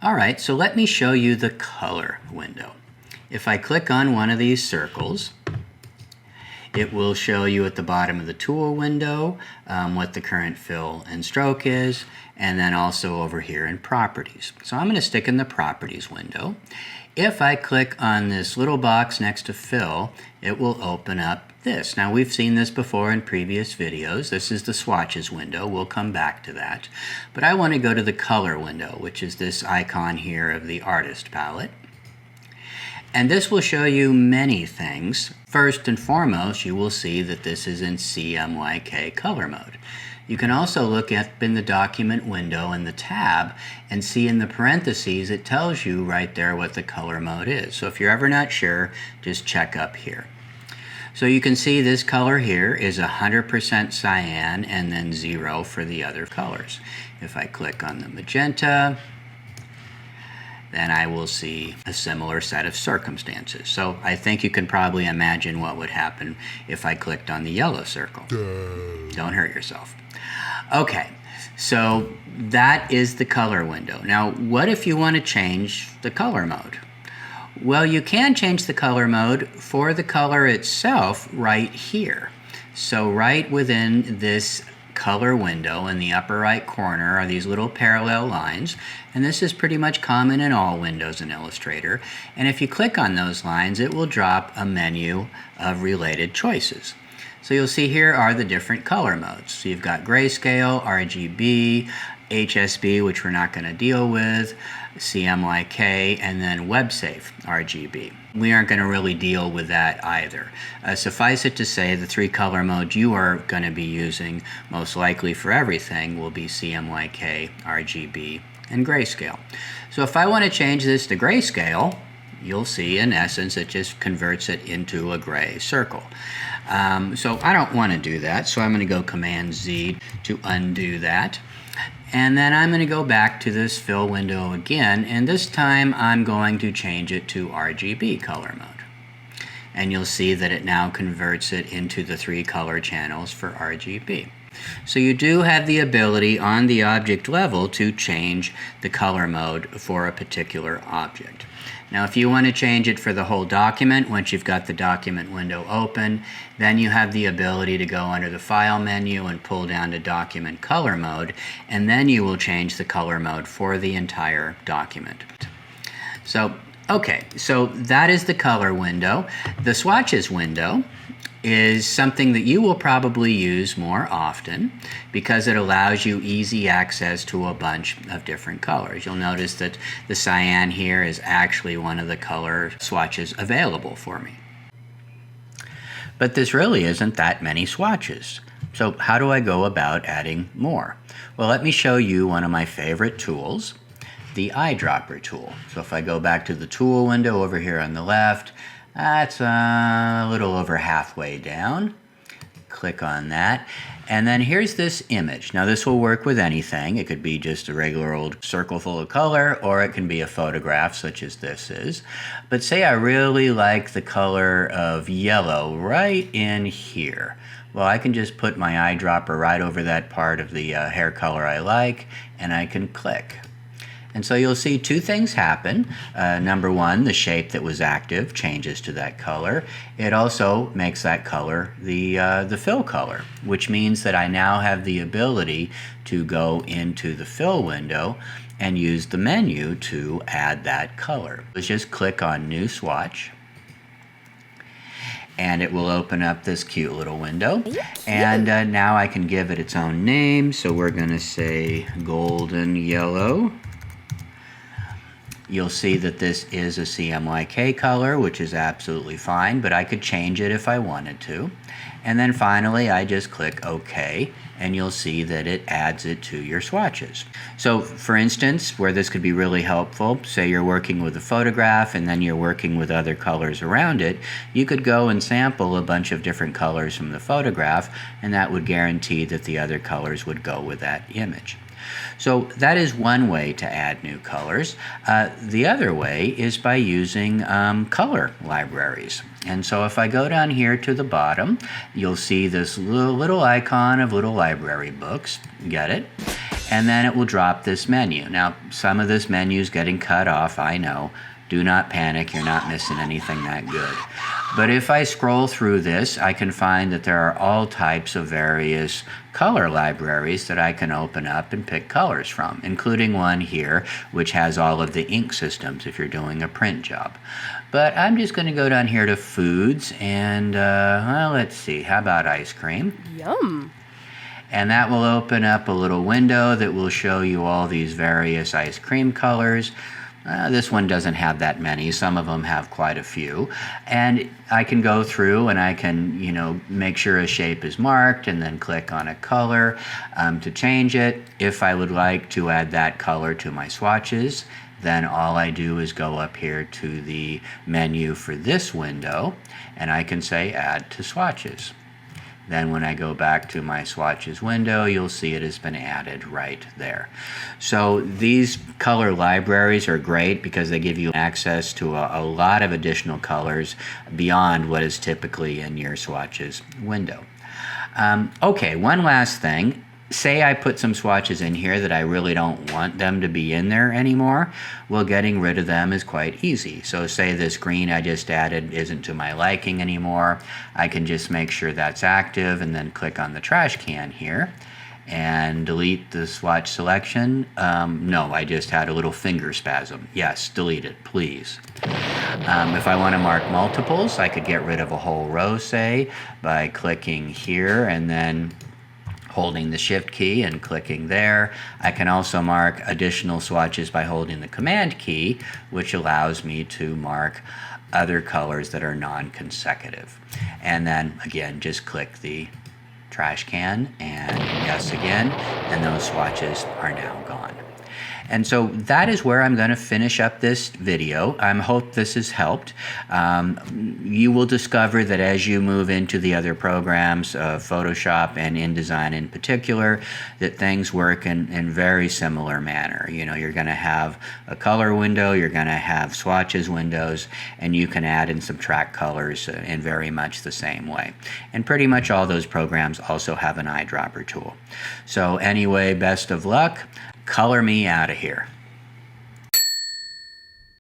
Alright, so let me show you the color window. If I click on one of these circles, it will show you at the bottom of the tool window what the current fill and stroke is, and then also over here in properties. So I'm going to stick in the properties window. If I click on this little box next to fill, it will open up this. Now we've seen this before in previous videos. This is the swatches window. We'll come back to that. But I want to go to the color window, which is this icon here of the artist palette. And this will show you many things. First and foremost, you will see that this is in CMYK color mode. You can also look up in the document window in the tab and see in the parentheses it tells you right there what the color mode is. So if you're ever not sure, just check up here. So you can see this color here is 100% cyan and then 0 for the other colors. If I click on the magenta, then I will see a similar set of circumstances. So I think you can probably imagine what would happen if I clicked on the yellow circle. Don't hurt yourself. Okay, so that is the color window. Now, what if you want to change the color mode? Well, you can change the color mode for the color itself right here. So right within this color window in the upper right corner are these little parallel lines, and this is pretty much common in all windows in Illustrator. And if you click on those lines, it will drop a menu of related choices. So you'll see here are the different color modes. So you've got grayscale, RGB, HSB, which we're not going to deal with, CMYK, and then web-safe RGB. We aren't going to really deal with that either. Suffice it to say, the three color modes you are going to be using most likely for everything will be CMYK, RGB, and grayscale. So if I want to change this to grayscale, you'll see in essence it just converts it into a gray circle. So I don't want to do that, so I'm going to go Command Z to undo that. And then I'm going to go back to this fill window again, and this time I'm going to change it to RGB color mode. And you'll see that it now converts it into the three color channels for RGB. So you do have the ability on the object level to change the color mode for a particular object. Now if you want to change it for the whole document, once you've got the document window open, then you have the ability to go under the File menu and pull down to Document Color Mode, and then you will change the color mode for the entire document. So, okay, so that is the color window. The swatches window is something that you will probably use more often because it allows you easy access to a bunch of different colors. You'll notice that the cyan here is actually one of the color swatches available for me. But this really isn't that many swatches. So how do I go about adding more? Well, let me show you one of my favorite tools, the Eyedropper tool. So if I go back to the tool window over here on the left, that's a little over halfway down. Click on that. And then here's this image. Now this will work with anything. It could be just a regular old circle full of color, or it can be a photograph such as this is. But say I really like the color of yellow right in here. Well, I can just put my eyedropper right over that part of the hair color I like, and I can click. And so you'll see two things happen. Number one, the shape that was active changes to that color. It also makes that color the fill color, which means that I now have the ability to go into the fill window and use the menu to add that color. Let's just click on New Swatch, and it will open up this cute little window. And now I can give it its own name. So we're going to say golden yellow. You'll see that this is a CMYK color, which is absolutely fine, but I could change it if I wanted to. And then finally, I just click OK, and you'll see that it adds it to your swatches. So for instance, where this could be really helpful, say you're working with a photograph and then you're working with other colors around it, you could go and sample a bunch of different colors from the photograph, and that would guarantee that the other colors would go with that image. So that is one way to add new colors. The other way is by using color libraries. And so if I go down here to the bottom, you'll see this little icon of little library books. Get it? and then it will drop this menu. Now, some of this menu is getting cut off, I know. Do not panic, you're not missing anything that good. But if I scroll through this, I can find that there are all types of various color libraries that I can open up and pick colors from, including one here which has all of the ink systems if you're doing a print job. But I'm just going to go down here to foods and, well, let's see, how about ice cream? Yum! And that will open up a little window that will show you all these various ice cream colors. This one doesn't have that many. Some of them have quite a few. And I can go through and I can, make sure a shape is marked and then click on a color to change it. If I would like to add that color to my swatches, then all I do is go up here to the menu for this window and I can say Add to Swatches. Then when I go back to my swatches window, you'll see it has been added right there. So these color libraries are great because they give you access to a lot of additional colors beyond what is typically in your swatches window. Okay, one last thing. Say I put some swatches in here that I really don't want them to be in there anymore. Well, getting rid of them is quite easy. So say this green I just added isn't to my liking anymore. I can just make sure that's active and then click on the trash can here and delete the swatch selection. No, I just had a little finger spasm. Yes, delete it, please. If I want to mark multiples, I could get rid of a whole row, say, by clicking here and then holding the Shift key and clicking there. I can also mark additional swatches by holding the Command key, which allows me to mark other colors that are non-consecutive. And then again, just click the trash can and yes again, and those swatches are now gone. And so that is where I'm going to finish up this video. I hope this has helped. You will discover that as you move into the other programs, Photoshop and InDesign in particular, that things work in very similar manner. You're going to have a color window, you're going to have swatches windows, and you can add and subtract colors in very much the same way. And pretty much all those programs also have an eyedropper tool. So anyway, best of luck. Color me out of here.